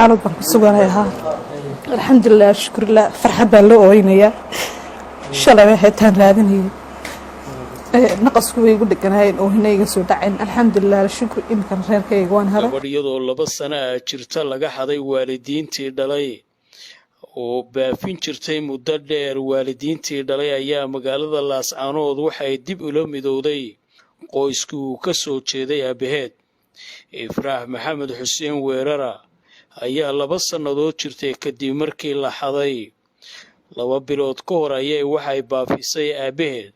أنا بنسوقها الحمد لله شكر الله فرحة بالله وينيا إن شاء الله هتان لادني نقص كوي يقول لك أنا هاي وهنا يجسوا دعين الحمد لله الشكر إن كان خير كي يجوان هذا. وريضو لبسنا شرطة لقى حدا والدين تدلي وبفين شرطة مددر والدين تدلي أيام مقالة الله سبحانه وضوحي دب ألوم دودي قويسكو كسو تشيدي أبهد إفراح محمد حسين ويررا ayaa 2 sannadood jirtay kadib markii la xaday 2 bilood ka hor ayay waxay baafisay aabaheed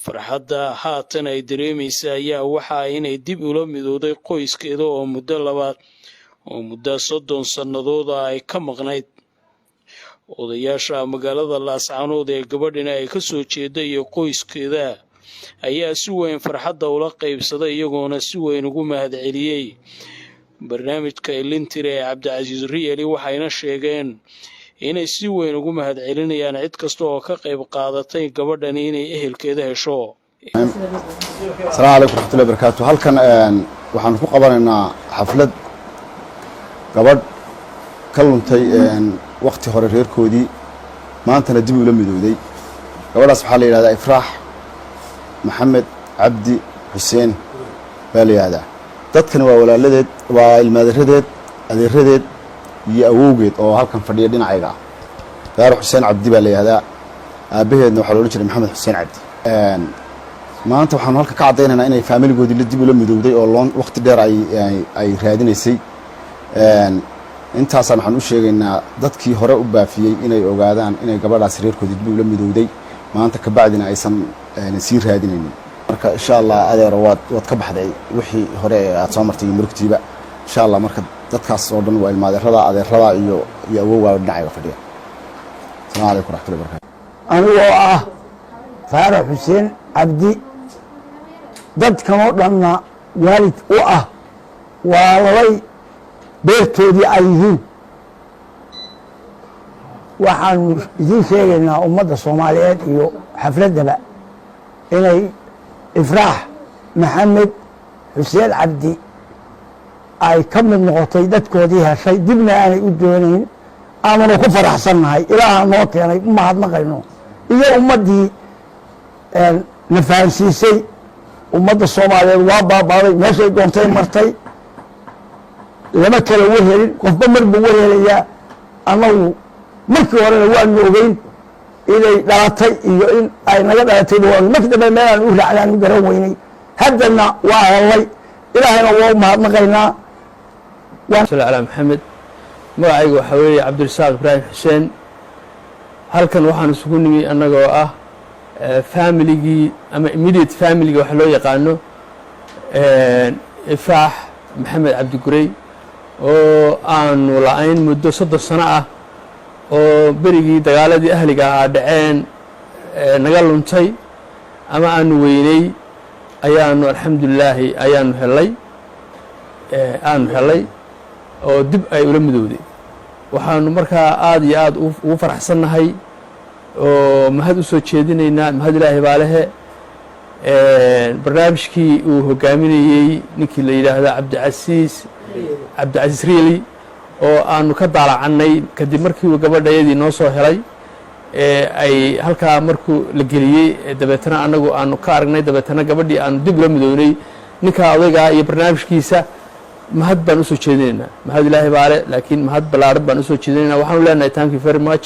farxadda haatan ay dareemaysaa ayaa waxa inay dib ula midowday qoyskeeda oo muddo 30 sannadood ay ka maqnayd odayaasha magaalada Laascaanood ee gabadhina ay ka soo jeeday iyo qoyskeeda ayaa si weyn farxadda ula qaybsaday iyagoona si weyn ugu mahadceliyay barnaamijka Elintire Cabdicasiis Riyali waxayna sheegeen inay si weyn ugu mahadcelinayaan cid kasta oo ka qayb qaadatay gabadhan inay ehelkeeda hesho. Assalaamu alaykum warahmatullahi wabarakatuh. Halkan waxaan ku qabanaynaa xaflad gabadh ka luntay waqti hore reerkoodii maantana dib ula midowday. Gabadhaas waxaa la yiraahdaa Ifraax Maxamed Cabdi Xuseen baa la yiraahdaa. dadkan waa walaaladeed waa ilmaadaradeed adeeradeed iyo awowgeed oo halkan fadhiya dhinacayga Daar Xuseen Cabdi baa la yiraahdaa aabaheedna waxa loo jiray Maxamed Xuseen Cabdi maanta waxaan halka ka cadeynaynaa inay faamiligoodii la dib ula midowday oo waqti dheer ay raadinaysay intaas waxaan u sheegaynaa dadkii hore u baafiyay inay ogaadaan inay gabadhaas reerkoodii dib ula midowday maanta ka bacdina aysan sii raadinaynin marka insha Allah adeero waad ka baxday wixii hore aad soo martay murugtiiba insha Allah marka dadkaas oo dhan waa ilmaadeerada adeerada iyo awowga dhinacayga fadhiya. Assalaamu alaykum warahmatullahi wabarakatuh. anigoo Faarax Xuseen Cabdi dadkan oo dhanna waalid u waa labay beertoodii ay yihiin waxaan idin sheegaynaa ummadda Soomaaliyeed iyo xafladaba inay Ifraax Maxamed Xuseen Cabdi ay ka mid noqotay dadkoodii heshay dibna aanay u doonayn aanu ku faraxsanahay ilaaha noo keenay mahadnaqayno iyo ummadii la fahansiisay ummadda Soomaaliyeed waa baabaaday meeshay doontay martay lama kala wareerin qofba marba wareeraya anagu markii hore waan ogeyn inay dhalatay iyo in ay naga dhalatay markii meelaan u raacdaan u garan weynay haddana waa helay ilaahayna waa mahadnaqaynaa. Salaam Maxamed magacaygu waxa weeye Cabdirasaaq Ibraahim Xuseen halkan waxaan isugu nimi annagoo family ama immediate family waxa loo yaqaano Ifraax Maxamed Cabdi Gurey oo aanu la'ayn muddo 30 sano oo berigii dagaaladii ahliga dhaceen naga luntay ama aanu weynay ayaanu alxamdulillah ayaanu helay oo dib ay ula midowday waxaanu markaa aad iyo aad ugu faraxsanahay oo mahad u soo jeedinaynaa mahad ilaahay baalehe barnaamijkii uu hogaaminayay ninkii la yiraahdo Cabdicasiis Riyali oo aanu ka daalacannay kadib markii uu gabadhayadii noo soo helay ay halkaa markuu la geliyay dabeetana anagu aanu ka aragnay dabeetana gabadhii aanu dib ula midownay ninka odayga iyo barnaamijkiisa mahad baan u soo jeedinaynaa mahad ilaahay baale laakiin mahad balaarad baan u soo jeedinaynaa waxaan leenahay thank you very much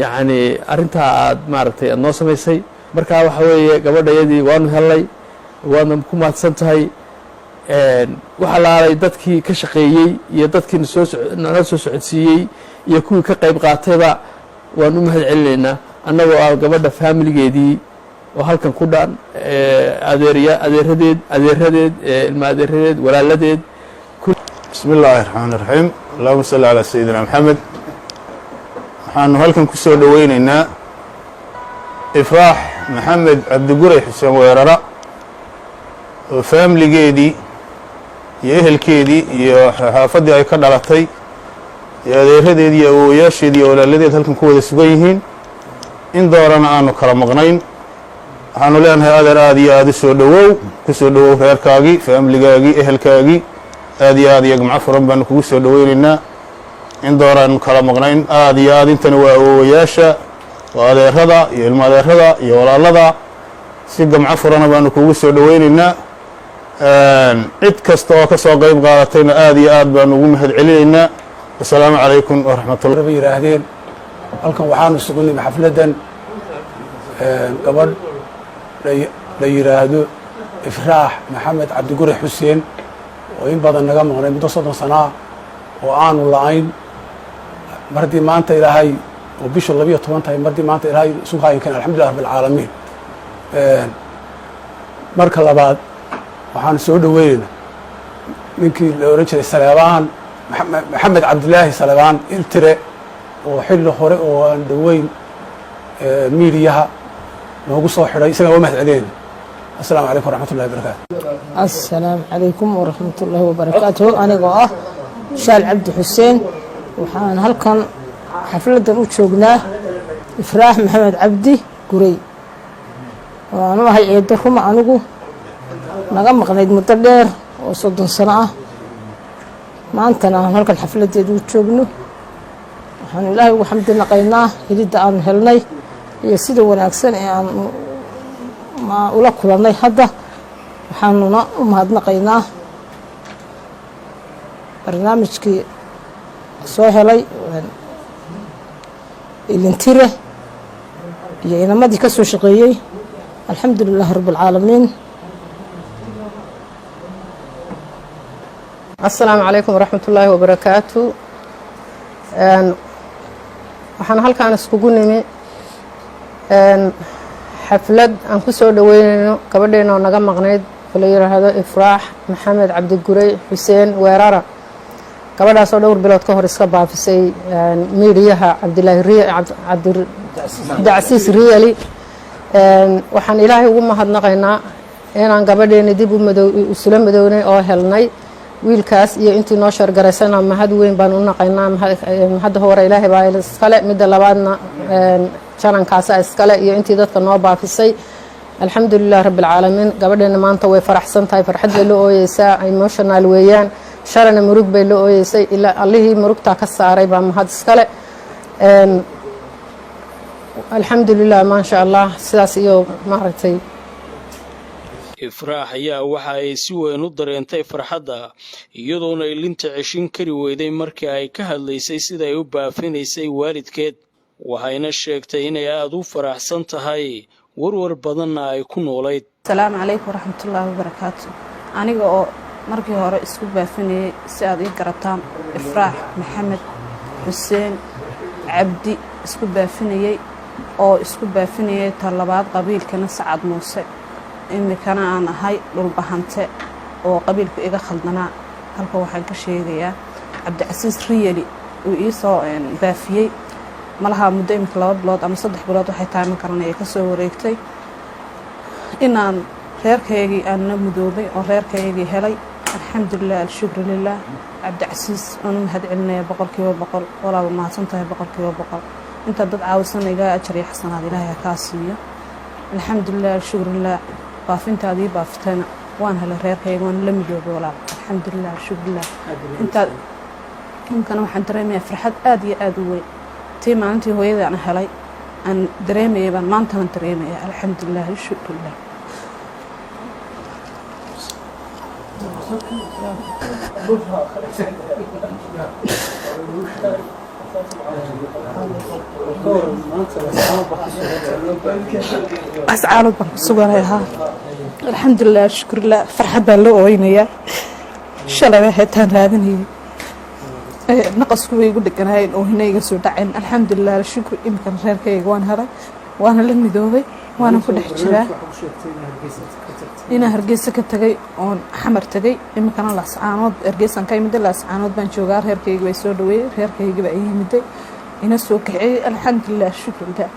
yani arinta aad maaragtay aad noo samaysay marka waxa weeye gabadhayadii waanu helay waana ku mahadsan tahay waxa laalay dadkii ka shaqeeyay iyo dadkii nala soo socodsiiyay iyo kuwii ka qayb qaatayba waan u mahad celinaynaa annagoo gabadha faamiligeedii oo halkan ku dhan adeeradeed ilma adeeradeed walaaladeed. Bismillaahi Rahmaani Rahiim. Allahumma salli ala sayyidina Muhammad. waxaanu halkan ku soo dhaweynaynaa Ifraax Maxamed Cabdi Gurey Xuseen Weerara oo faamiligeedii iyo ehelkeedii iyo xaafadii ay ka dhalatay iyo adeeradeedii iyo awoowayaasheedii iyo walaaladeed halkan ku wada sugan yihiin in doorana aanu kala maqnayn waxaanu leenahay adeer aad iyo aad u soo dhawow ku soo dhawow reerkaagii faamiligaagii ehelkaagii aad iyo aad iyo gamco furan baanu kugu soo dhaweynaynaa in dooraanu kala maqnayn aad iyo aad. intani waa awowayaasha, waa adeerada iyo ilmo adeerada iyo walaalada. si gamco furana baanu kugu soo dhoweynaynaa. cid kasta oo ka soo qayb qaadatayna aad iyo aad baanu ugu mahad celinaynaa. assalaamu calaykum waraxmatullah. bay yidhaahdeen halkan waxaanu isugu nimi xafladdan gabadh la yidhaahdo ifraax maxamed cabdigure xuseen oo in badan naga maqnay muddo 30 sanaa oo aanu la-ayn. mardii maanta ilaahay oo bisha 12 tahay, mardii maanta ilaahay isu haayinkeen alxamdulilah rabbilcaalamiin. marka labaad waxaan soo dhoweynaynaa ninkii la ohan jiray Saleebaan maxamed cabdilaahi Saleebaan iltire oo xilli hore oo aan dhoweyn miidiyaha noogu soo xidhay, isaga waa mahad celiyeyna. assalaamu calaykum waraxmatullahi wabarakaatu. assalaamu calaykum waraxmatullaahi wabarakaatuh. anigoo ah shaal cabdi xuseen waxaan halkan xafladdan u joognaa ifraax maxamed cabdi gurey. waanu ahay eedda ruma anigu naga maqnayd muddo dheer oo 30 sano ah. maantana aan halkan xafladdeedu u joogno. waxaanu ilaahay ugu xamdi naqaynaa helidda aanu helnay iyo sida wanaagsan ee aan ula kulannay. hadda waxaanuna u mahadnaqaynaa barnaamijkii soo helay ilintire iyo inamadii ka soo shaqeeyey. alxamdulilah rabbilcaalamiin. assalaamu calaykum waraxmatullaahi wabarakaatu. waxaan halkaan iskugu nimi xaflad aan ku soo dhoweynayno gabadheena oo naga maqnayd oo la yidhaahdo ifraax maxamed cabdigurey xuseen weerara. gabadhaasoo dhowr bilood ka hor iska baafisay miidiyaha cabdicasiis riyali. waxaan ilaahay ugu mahadnaqaynaa inaan gabadheena dib isula madownay oo helnay. wiilkaas iyo intii noo shargaraysana mahad weyn baan u naqaynaa. mahadda hore ilaahay baa iskale, midda labaadna janankaasa iskale iyo intii dadka noo baafisay. alxamdulilah rabbilcaalamiin. gabadheena maanta way faraxsan tahay, farxad bay la ooyeysaa, emotional weeyaan. shalana murug bay la ooyeysay, ilaa allihii murugtaa ka saaray baa mahad iskale. alxamdulilah maasha allah. sidaas iyo maaragtay ifraax ayaa waxa ay si weyn u dareentay farxadda, iyadoona ilinta ceshin kari weyday markii ay ka hadlaysay sida ay u baafinaysay waalidkeed. waxayna sheegtay inay aada u faraxsan tahay, warwar badanna ay ku noolayd. assalaamu calaykum waraxmatullaahi wabarakaatu. aniga oo markii hore isku baafinayay si aad ii garataan ifraax maxamed xuseen cabdi isku baafinayay oo isku baafinayay talabaad qabiilkana Sacad Muuse. imikana aan ahay dhulbahante oo qabiilku iga khaldanaa. halka waxaan ka sheegayaa cabdicasiis riyali uu ii soo baafiyey malaha muddo imika 2 bilood ama 3 bilood waxay tahay ma garanaya ka soo wareegtay inaan reerkaygii aan la mudoobay oo reerkaygii helay. alxamdulilah alshukru lilah. cabdicasiis aan u mahad celinaya 100% walaal mahadsan tahay 100%. inta dad caawisan iga ajar iyo xasanaad ilaahay ka siiyo. alxamdulilah alshukru lilah. baafintaadii baaftana waan helay reerkayga waan la midoobay walaal. alxamdulilah alshukru lilah. imkana waxaan dareemayaa farxad aad iyo aad u weyn. tii maalintii hooyada aan helay aan dareemayay baan maantana dareemayaa. alxamdulilah alshukru lilah. ascaalood baan ku suganayaa. alxamdulilah shukrillah. farxad baan la ooynayaa. shalay waxaan raadinayay naqasku way igu dheganaayeen oo hinayga soo dhaceen. alxamdulilah shukr. imkan reerkayga waan helay, waana la midoobay, waana ku dhex jiraa. inaan hargeysa ka tagay oon xamar tagay. imikana laascaanood hargeysan ka yimid, laascaanood baan joogaa. reerkayga way soo dhaweeyey, reerkayga baa ii yimiday ina soo kaxeeyey. alxamdulilah shukrillah.